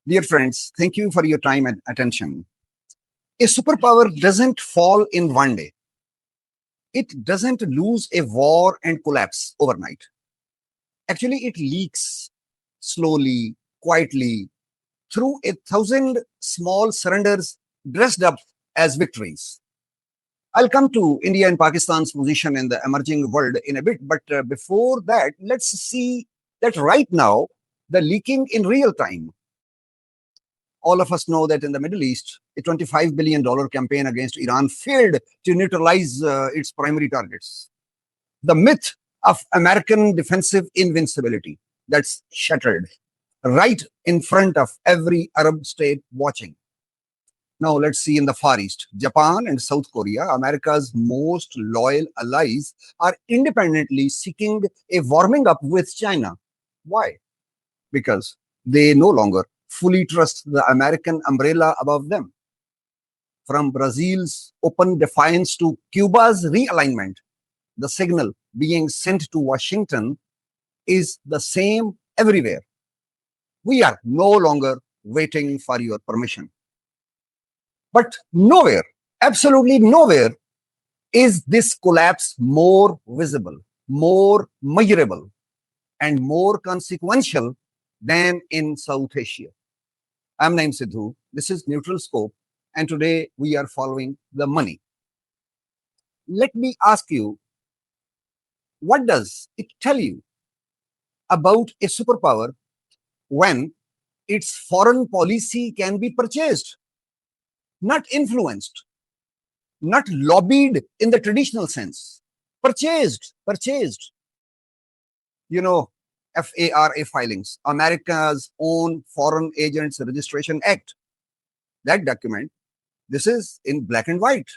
Dear friends, thank you for your time and attention. A superpower doesn't fall in one day. It doesn't lose a war and collapse overnight. Actually, it leaks slowly, quietly, through 1,000 small surrenders dressed up as victories. I'll come to India and Pakistan's position in the emerging world in a bit, but before that, let's see that right now, the leaking in real time. All of us know that in the Middle East, a $25 billion campaign against Iran failed to neutralize its primary targets. The myth of American defensive invincibility that's shattered right in front of every Arab state watching. Now let's see in the Far East. Japan and South Korea, America's most loyal allies, are independently seeking a warming up with China. Why? Because they no longer fully trust the American umbrella above them. From Brazil's open defiance to Cuba's realignment, the signal being sent to Washington is the same everywhere. We are no longer waiting for your permission. But nowhere, absolutely nowhere, is this collapse more visible, more measurable, and more consequential than in South Asia. I'm Naeem Sidhu. This is Neutral Scope, and today we are following the money. Let me ask you, what does it tell you about a superpower when its foreign policy can be purchased, not influenced, not lobbied in the traditional sense, purchased. You know, FARA filings, America's own Foreign Agents Registration Act. That document, this is in black and white.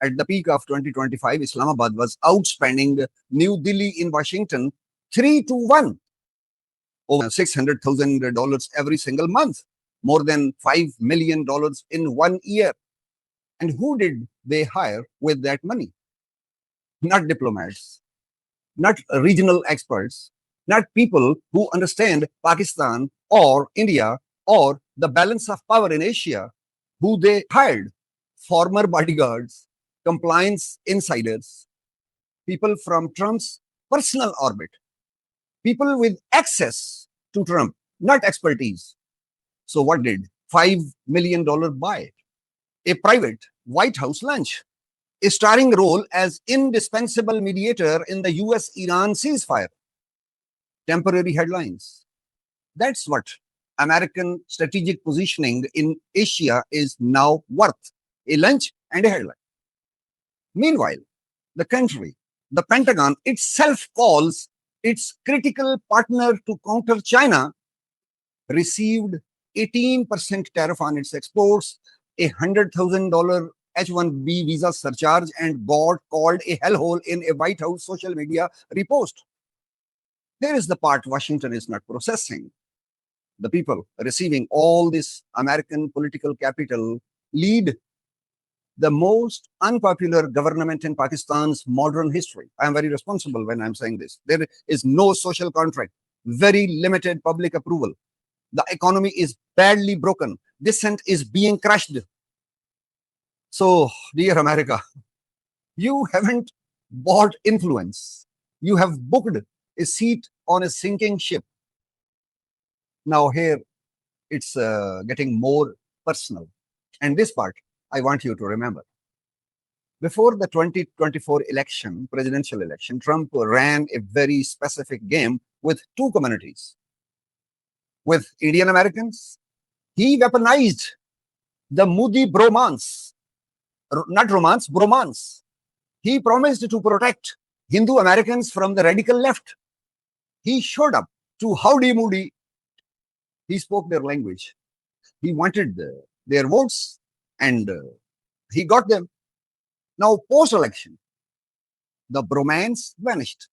At the peak of 2025, Islamabad was outspending New Delhi in Washington 3-1, over $600,000 every single month, more than $5 million in 1 year. And who did they hire with that money? Not diplomats, not regional experts, not people who understand Pakistan or India or the balance of power in Asia. Who they hired? Former bodyguards, compliance insiders, people from Trump's personal orbit, people with access to Trump, not expertise. So what did $5 million buy? A private White House lunch, a starring role as indispensable mediator in the US-Iran ceasefire, temporary headlines. That's what American strategic positioning in Asia is now worth, a lunch and a headline. Meanwhile, the country, the Pentagon itself calls its critical partner to counter China, received 18% tariff on its exports, a $100,000 H-1B visa surcharge, and got called a hellhole in a White House social media repost. Here is the part Washington is not processing. The people receiving all this American political capital lead the most unpopular government in Pakistan's modern history. I am very responsible when I'm saying this. There is no social contract, very limited public approval. The economy is badly broken. Dissent is being crushed. So, dear America, you haven't bought influence. You have booked a seat on a sinking ship. Now here, it's getting more personal. And this part, I want you to remember. Before the 2024 election, presidential election, Trump ran a very specific game with two communities. With Indian Americans, he weaponized the Modi bromance, not romance, bromance. He promised to protect Hindu Americans from the radical left. He showed up to Howdy Moody. He spoke their language. He wanted their votes, and he got them. Now, post-election, the bromance vanished,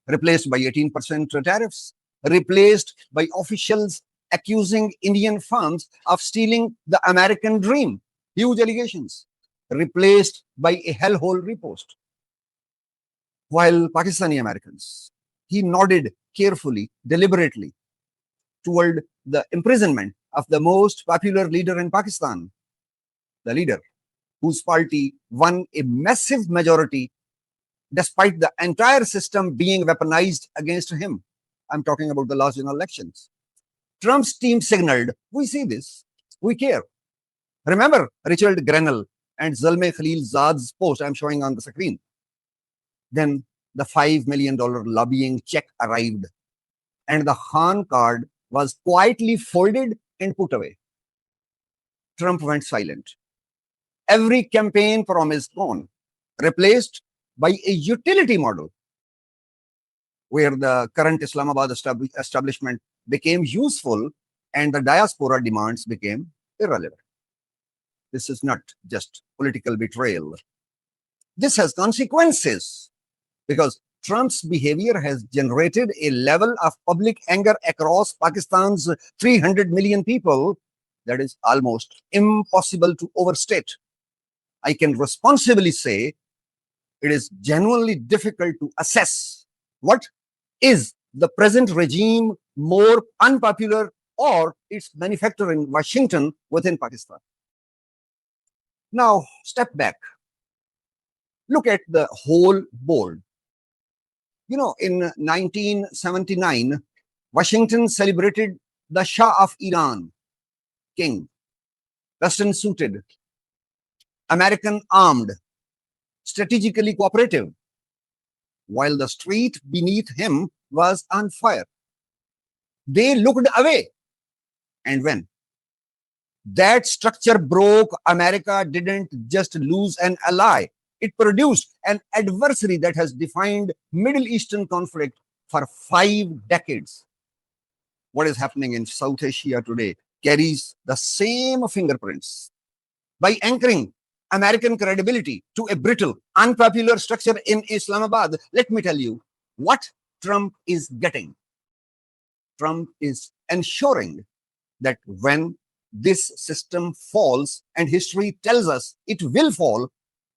replaced by 18% tariffs, replaced by officials accusing Indian firms of stealing the American dream, huge allegations, replaced by a hellhole repost. While Pakistani Americans, he nodded carefully, deliberately toward the imprisonment of the most popular leader in Pakistan, the leader whose party won a massive majority despite the entire system being weaponized against him. I'm talking about the last general elections. Trump's team signaled, we see this, we care. Remember Richard Grenell and Zalmay Khalilzad's post I'm showing on the screen. Then the $5 million lobbying check arrived and the Khan card was quietly folded and put away. Trump went silent. Every campaign promise gone, replaced by a utility model where the current Islamabad establishment became useful and the diaspora demands became irrelevant. This is not just political betrayal. This has consequences because Trump's behavior has generated a level of public anger across Pakistan's 300 million people that is almost impossible to overstate. I can responsibly say it is genuinely difficult to assess what is the present regime more unpopular or its manufacturer in Washington within Pakistan. Now, step back. Look at the whole board. You know, in 1979, Washington celebrated the Shah of Iran, king, Western suited, American armed, strategically cooperative, while the street beneath him was on fire. They looked away. And when that structure broke, America didn't just lose an ally. It produced an adversary that has defined Middle Eastern conflict for 5 decades. What is happening in South Asia today carries the same fingerprints. By anchoring American credibility to a brittle, unpopular structure in Islamabad, let me tell you what Trump is getting. Trump is ensuring that when this system falls, and history tells us it will fall,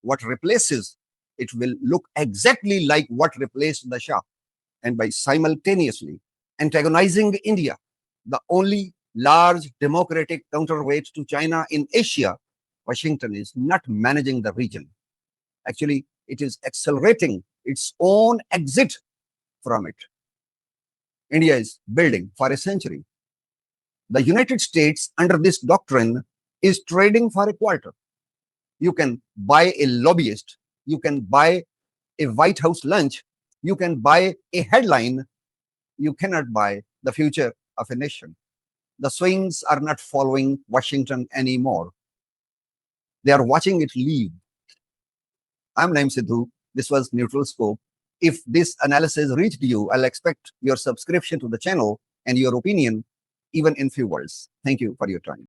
what replaces it will look exactly like what replaced the Shah. And by simultaneously antagonizing India, the only large democratic counterweight to China in Asia, Washington is not managing the region. Actually, it is accelerating its own exit from it. India is building for a century. The United States, under this doctrine, is trading for a quarter. You can buy a lobbyist, you can buy a White House lunch, you can buy a headline, you cannot buy the future of a nation. The swings are not following Washington anymore. They are watching it leave. I'm Naeem Sidhu. This was Neutral Scope. If this analysis reached you, I'll expect your subscription to the channel and your opinion, even in few words. Thank you for your time.